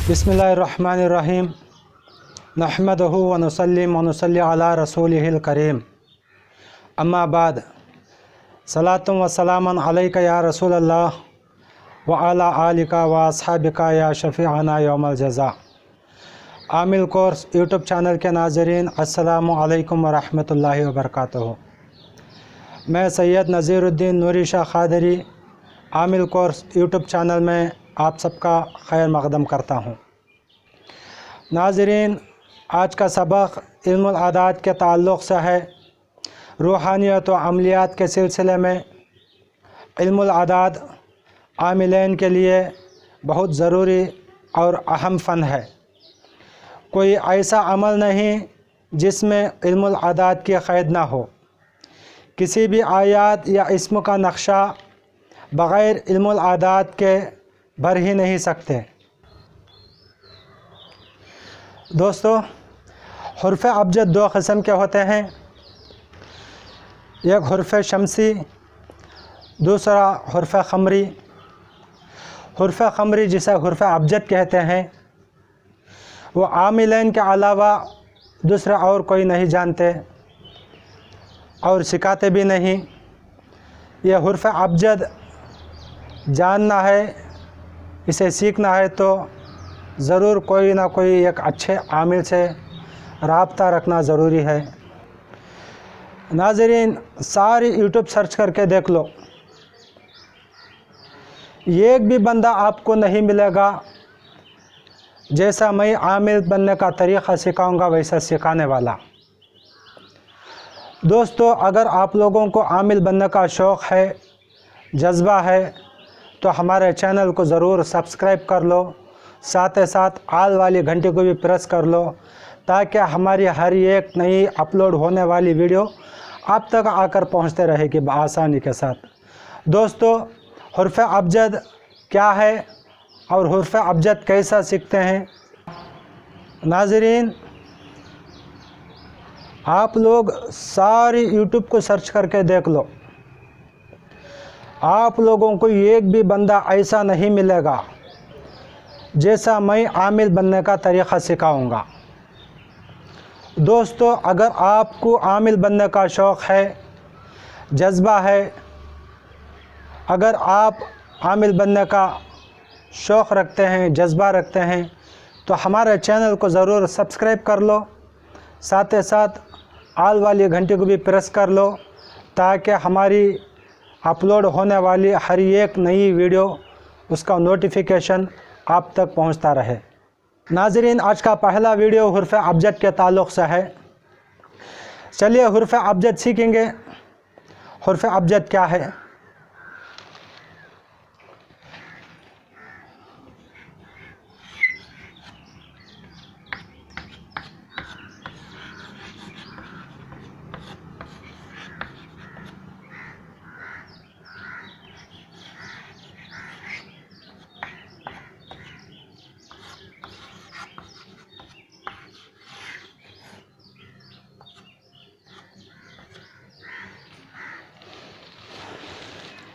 बिस्मिल्लाहिर्रहमानिर्रहीम नहमदहु व नुसल्ली अला रसूलिहिल करीम अम्मा बाद सलातुम व सलामन अलैका या रसूलल्लाह व अला आलिका व अस्हाबिका या शफीअना यौमल जज़ा। आमिल कोर्स यूट्यूब चैनल के नाज़रीन अस्सलामु अलैकुम व रहमतुल्लाहि व बरकातुहू। मैं सैयद नज़ीरुद्दीन नूरी शाह क़ादरी आमिल कोर्स यूट्यूब चैनल में आप सबका खैर मक़दम करता हूँ। नाज़रीन, आज का सबक इल्मुल आदात के ताल्लुक़ से है। रूहानियत व अमलियात के सिलसिले में इल्मुल आदात आमिलीन के लिए बहुत ज़रूरी और अहम फ़न है। कोई ऐसा अमल नहीं जिसमें इल्मुल आदात की क़ैद ना हो। किसी भी आयात या इस्म का नक्शा बग़ैर इल्मुल आदात के भर ही नहीं सकते। दोस्तों, हुर्फ़ अबजद दो क़िस्म के होते हैं, एक हुर्फ़ शमसी, दूसरा हुर्फ़ ख़मरी। हुर्फ़ ख़मरी जिसे हुर्फ़ अबजद कहते हैं, वो आमिलीन के अलावा दूसरा और कोई नहीं जानते और सिखाते भी नहीं। यह हुर्फ़ अबजद जानना है, इसे सीखना है तो ज़रूर कोई ना कोई एक अच्छे आमिल से राब्ता रखना ज़रूरी है। नाज़रीन, सारी यूट्यूब सर्च करके देख लो, एक भी बंदा आपको नहीं मिलेगा जैसा मैं आमिल बनने का तरीक़ा सिखाऊंगा वैसा सिखाने वाला। दोस्तों, अगर आप लोगों को आमिल बनने का शौक़ है, जज्बा है, तो हमारे चैनल को ज़रूर सब्सक्राइब कर लो, साथ ही साथ आल वाली घंटी को भी प्रेस कर लो ताकि हमारी हर एक नई अपलोड होने वाली वीडियो आप तक आकर पहुंचते रहेगी बआसानी के साथ। दोस्तों, हुर्फ़ अबजद क्या है और हुर्फ़ अबजद कैसा सीखते हैं? नाज़रीन, आप लोग सारी यूट्यूब को सर्च करके देख लो, आप लोगों को एक भी बंदा ऐसा नहीं मिलेगा जैसा मैं आमिल बनने का तरीक़ा सिखाऊंगा। दोस्तों, अगर आपको आमिल बनने का शौक़ है, जज्बा है, अगर आप आमिल बनने का शौक़ रखते हैं, जज्बा रखते हैं, तो हमारे चैनल को ज़रूर सब्सक्राइब कर लो, साथ ही साथ आल वाली घंटी को भी प्रेस कर लो ताकि हमारी अपलोड होने वाली हर एक नई वीडियो उसका नोटिफिकेशन आप तक पहुंचता रहे। नाज़रीन, आज का पहला वीडियो हुर्फ़ अबजद के ताल्लुक़ से है। चलिए हुर्फ़ अबजद सीखेंगे। हुर्फ़ अबजद क्या है?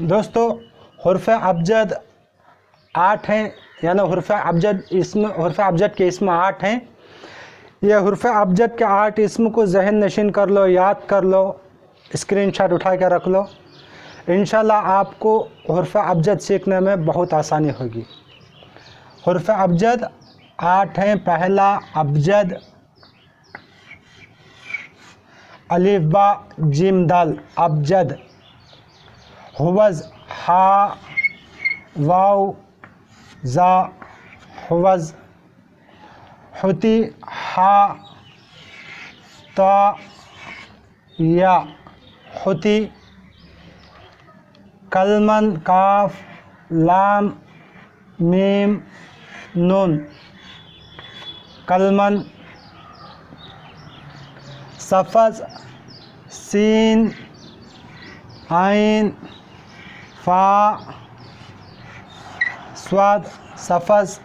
दोस्तों, हुर्फ़ अबजद 8 हैं, यानी हुर्फ़ अबजद के इसम 8 हैं। यह हुर्फ़ अबजद के 8 इसम को ज़हन नशीन कर लो, याद कर लो, स्क्रीनशॉट उठा के रख लो। इंशाल्लाह आपको हुर्फ़ अबजद सीखने में बहुत आसानी होगी। हुर्फ़ अबजद 8 हैं। पहला अबजद अलिफ बा जीम दाल अबजद, हुवज़ हा वाव ज़ा हुवज़, हुती हा ता या हुती, कलमन काफ लाम मीम नून कलमन, सफ़ज़ सीन आइन फ़ा स्वाद सफ़ज़,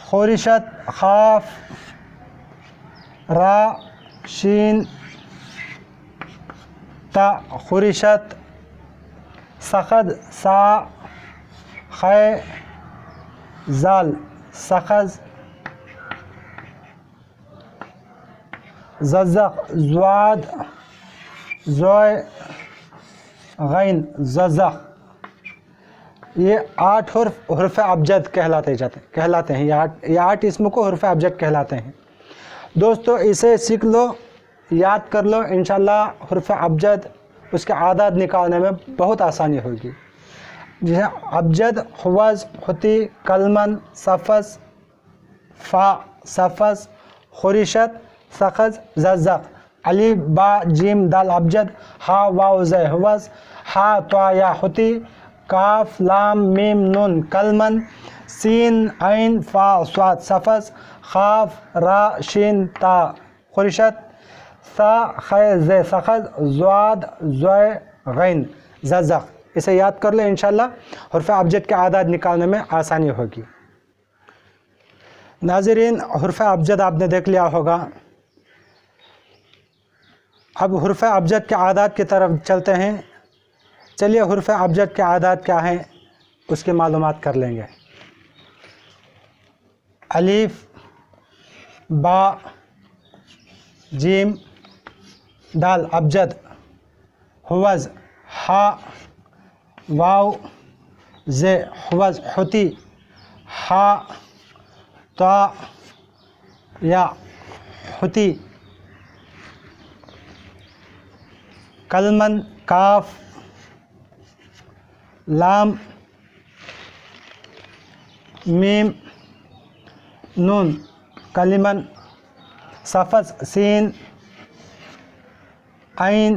खुरिशत ख़ाफ रा शीन ता जाल सखज, ज़ज़क़ ज़्वाद ज़ोय गैन ज़ज़क़। ये 8 हुर्फ़ अबजद कहलाते हैं। ये 8 इसम को हुर्फ़ अबजद कहलाते हैं। दोस्तों इसे सीख लो, याद कर लो, इंशाल्लाह हुर्फ़ अबजद उसके आदात निकालने में बहुत आसानी होगी। जैसे अबजद हुवज़ हुती कलमन सफ़स फ़ा सफ़स खुरिशत सख़ज़ ज़ज़क़ अलिफ बा जीम दाल अबजद हा वाव ज़य हुवज़ हा त्वा या हुती काफ लाम मीम नून कलमन सीन ऐन फ़ा स्वाद सफ़स खाफ रा शीन ता खुरिशत सा ख़य ज़े सख़ज़ ज़्वाद ज़ोय गैन ज़ज़क़। इसे याद कर लो, इंशाल्लाह हुर्फ़ अबजद के आदात निकालने में आसानी होगी। नाज़रीन, हुर्फ़ अबजद आपने देख लिया होगा। अब हुर्फ़ अबजद के आदात की तरफ चलते हैं। चलिए हुर्फ़ अबजद के आदात क्या हैं उसकी मालूमात कर लेंगे। अलिफ बा जीम दाल अबजद हुवज़ हा वाव ज़े हुवज़ हुती हा त्वा या हुती कलमन काफ लाम मीम नून कलिमन सफ़स सीन ऐन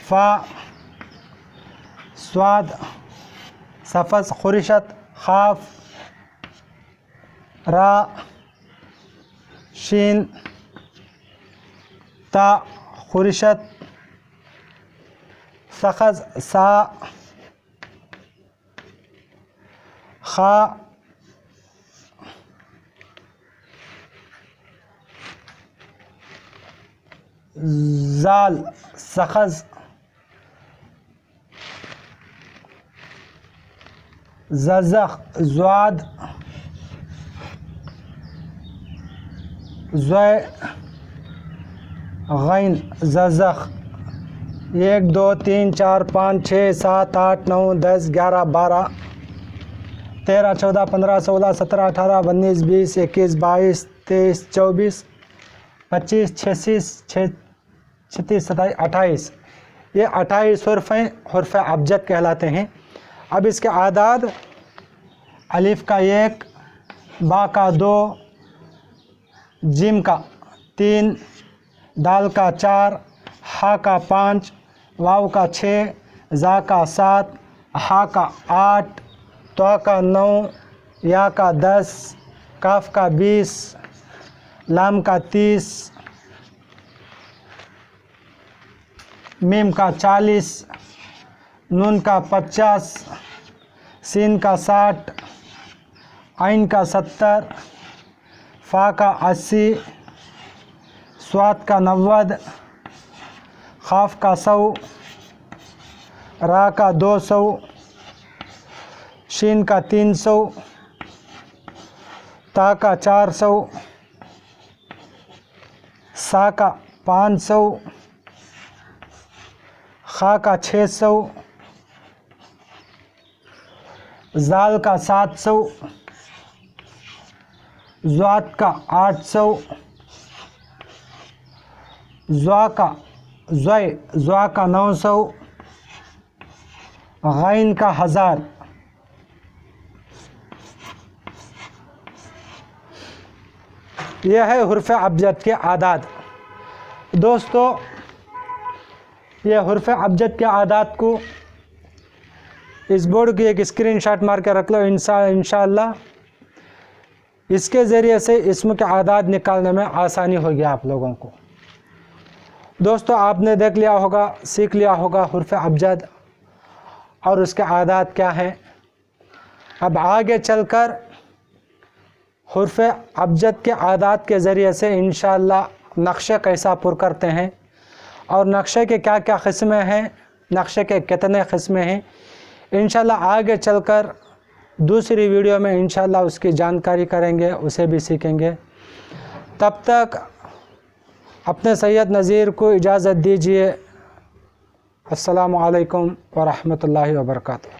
फ़ा स्वाद सफ़स खुरिशत खाफ रा शीन ता खुरिशत सख़ज़ सा खा ज़ाल सख़ज़ ज़ज़क़ ज़्वाद ज़ोय गैन ज़ज़क़। 1 2 3 4 5 6 7 8 9 10 11 12 13 14 15 16 17 18 19 20 21 22 23 24 25 26 36 27 28। ये 28 हुर्फ़ अबजद कहलाते हैं। अब इसके आदाद अलिफ का 1, बा का 2, जिम का 3, दाल का 4, हा का 5, वाव का 6, जा का 7, हा का 8, तो का 9, या का 10, काफ का 20, लाम का 30, मीम का 40, नून का 50, सीन का 60, ऐन का 70, फ़ा का 80, स्वाद का 90, खाफ का 100, रा का 200, शीन का 300, ता का 400, सा का 500, खा का 600, ज़ाल का 700, ज़्वाद का 800, ज़्वा का 900, गैन का 1000। यह है हुर्फ़ अबजद के आदात। दोस्तों यह हुर्फ़ अबजद के आदात को इस बोर्ड की एक स्क्रीनशॉट मार के रख लो। इंशाअल्लाह इसके ज़रिए से इसम के आदात निकालने में आसानी होगी आप लोगों को। दोस्तों आपने देख लिया होगा, सीख लिया होगा हुर्फ़ अबजद और उसके आदात क्या हैं। अब आगे चलकर हुर्फ़ अबजद के आदात के ज़रिए से इंशाअल्लाह नक्शे कैसा पुर करते हैं और नक्शे के क्या क्या क़िस्में हैं, नक्शे के कितने क़िस्में हैं, इंशाअल्लाह आगे चलकर दूसरी वीडियो में इंशाल्लाह उसकी जानकारी करेंगे, उसे भी सीखेंगे। तब तक अपने सैयद नज़ीर को इजाज़त दीजिए। अस्सलामु अलैकुम व रहमतुल्लाहि व बरकातुहू।